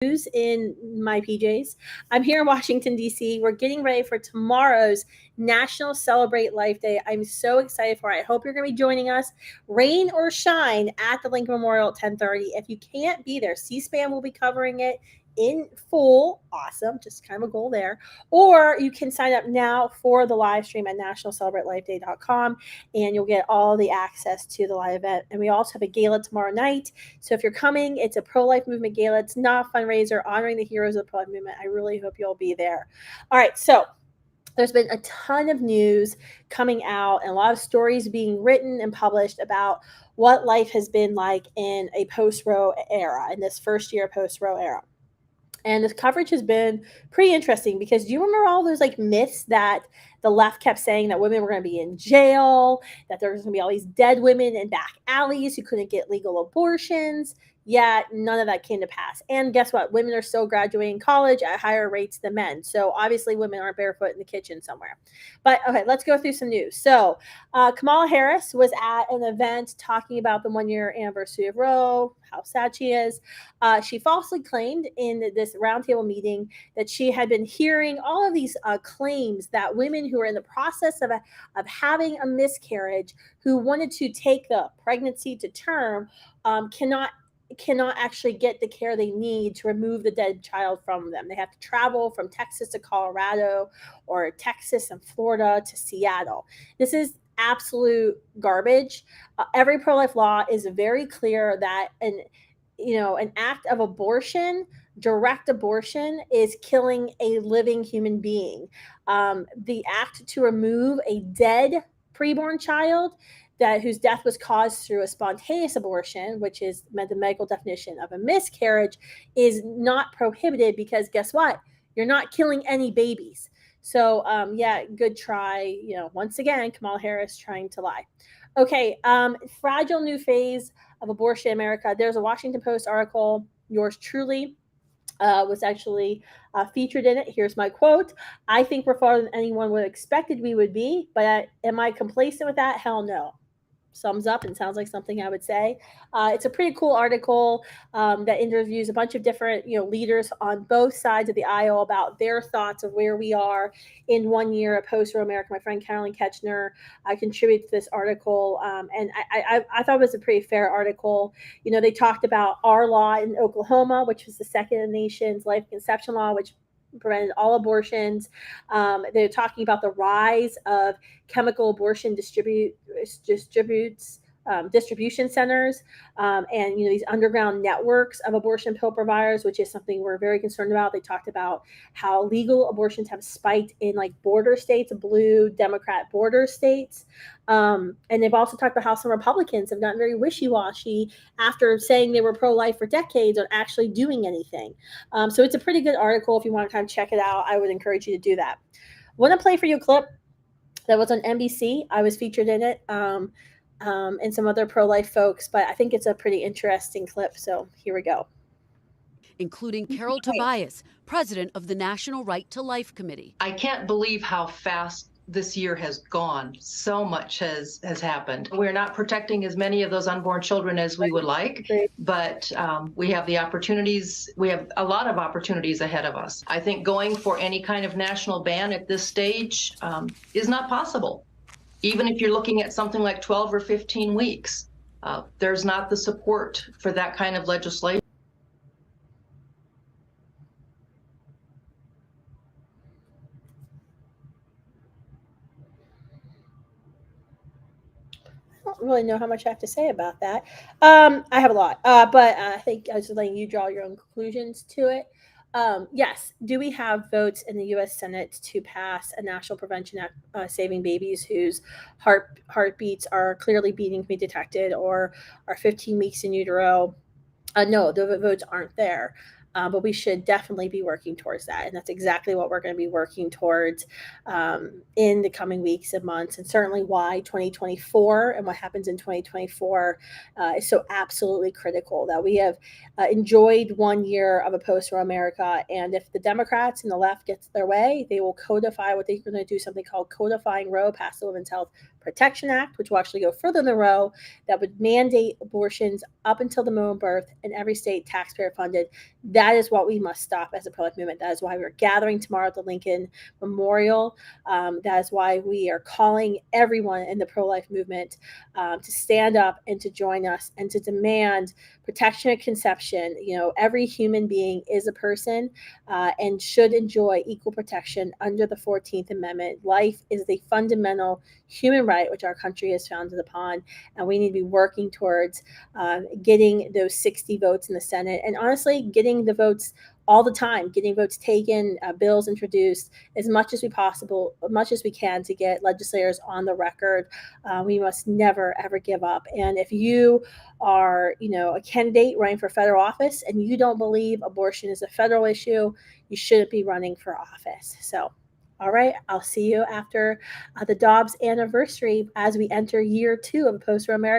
news in my PJs. I'm here in Washington, D.C. We're getting ready for tomorrow's National Celebrate Life Day. I'm so excited for it. I hope you're going to be joining us, rain or shine, at the Lincoln Memorial at 10:30. If you can't be there, C-SPAN will be covering it in full. Awesome. Just kind of a goal there. Or you can sign up now for the live stream at nationalcelebratelifeday.com, and you'll get all the access to the live event. And we also have a gala tomorrow night. So if you're coming, it's a pro-life movement gala. It's not a fundraiser honoring the heroes of the pro-life movement. I really hope you'll be there. All right. So there's been a ton of news coming out and a lot of stories being written and published about what life has been like in a post-Roe era, in this first year post-Roe era. And this coverage has been pretty interesting because do you remember all those like myths that the left kept saying that women were going to be in jail, that there was going to be all these dead women in back alleys who couldn't get legal abortions? Yet none of that came to pass. And guess what? Women are still graduating college at higher rates than men. So obviously women aren't barefoot in the kitchen somewhere. But okay, let's go through some news. So Kamala Harris was at an event talking about the 1-year anniversary of Roe, how sad she is. She falsely claimed in this roundtable meeting that she had been hearing all of these claims that women who are in the process of having a miscarriage, who wanted to take the pregnancy to term, cannot actually get the care they need to remove the dead child from them. They have to travel from Texas to Colorado, or Texas and Florida to Seattle. This is absolute garbage. Every pro-life law is very clear that an act of abortion, direct abortion, is killing a living human being. The act to remove a dead preborn child whose death was caused through a spontaneous abortion, which is the medical definition of a miscarriage, is not prohibited because guess what? You're not killing any babies. So good try. Once again, Kamala Harris trying to lie. Okay, fragile new phase of abortion in America. There's a Washington Post article. Yours truly was actually featured in it. Here's my quote. "I think we're farther than anyone would have expected we would be, but am I complacent with that? Hell no." Sums up and sounds like something I would say. It's a pretty cool article that interviews a bunch of different leaders on both sides of the aisle about their thoughts of where we are in 1 year of post-Roe America. My friend Carolyn Ketchner contributed to this article, and I thought it was a pretty fair article. They talked about our law in Oklahoma, which was the second in the nation's life conception law, which prevented all abortions. They're talking about the rise of chemical abortion distribution centers, and these underground networks of abortion pill providers, which is something we're very concerned about. They talked about how legal abortions have spiked in like border states, blue Democrat border states. And they've also talked about how some Republicans have gotten very wishy-washy after saying they were pro-life for decades on actually doing anything. So it's a pretty good article. If you want to kind of check it out, I would encourage you to do that. I want to play for you a clip that was on NBC. I was featured in it, and some other pro-life folks, but I think it's a pretty interesting clip. So here we go. Including Carol Tobias, president of the National Right to Life Committee. I can't believe how fast this year has gone. So much has happened. We're not protecting as many of those unborn children as we would like, but we have the opportunities. We have a lot of opportunities ahead of us. I think going for any kind of national ban at this stage is not possible. Even if you're looking at something like 12 or 15 weeks, there's not the support for that kind of legislation. I don't really know how much I have to say about that. I have a lot, but I think I was just letting you draw your own conclusions to it. Yes, do we have votes in the U.S. Senate to pass a National Prevention Act saving babies whose heartbeats are clearly beating to be detected or are 15 weeks in utero? No, the votes aren't there. But we should definitely be working towards that. And that's exactly what we're going to be working towards in the coming weeks and months, and certainly why 2024 and what happens in 2024 is so absolutely critical. That we have enjoyed 1 year of a post-Roe America, and if the Democrats and the left gets their way, they will codify what they're going to do, something called codifying Roe, pass the Women's Health Protection Act, which will actually go further than Roe, that would mandate abortions up until the moment of birth in every state, taxpayer funded. That is what we must stop as a pro-life movement. That is why we're gathering tomorrow at the Lincoln Memorial. That is why we are calling everyone in the pro-life movement to stand up and to join us and to demand protection at conception. Every human being is a person and should enjoy equal protection under the 14th Amendment. Life is the fundamental human right which our country is founded upon, and we need to be working towards getting those 60 votes in the Senate, and honestly getting the votes all the time, getting votes taken, bills introduced as much as we can to get legislators on the record. We must never ever give up. And if you are, a candidate running for federal office and you don't believe abortion is a federal issue, you shouldn't be running for office. So, all right, I'll see you after the Dobbs anniversary as we enter year 2 of Post-Roe America.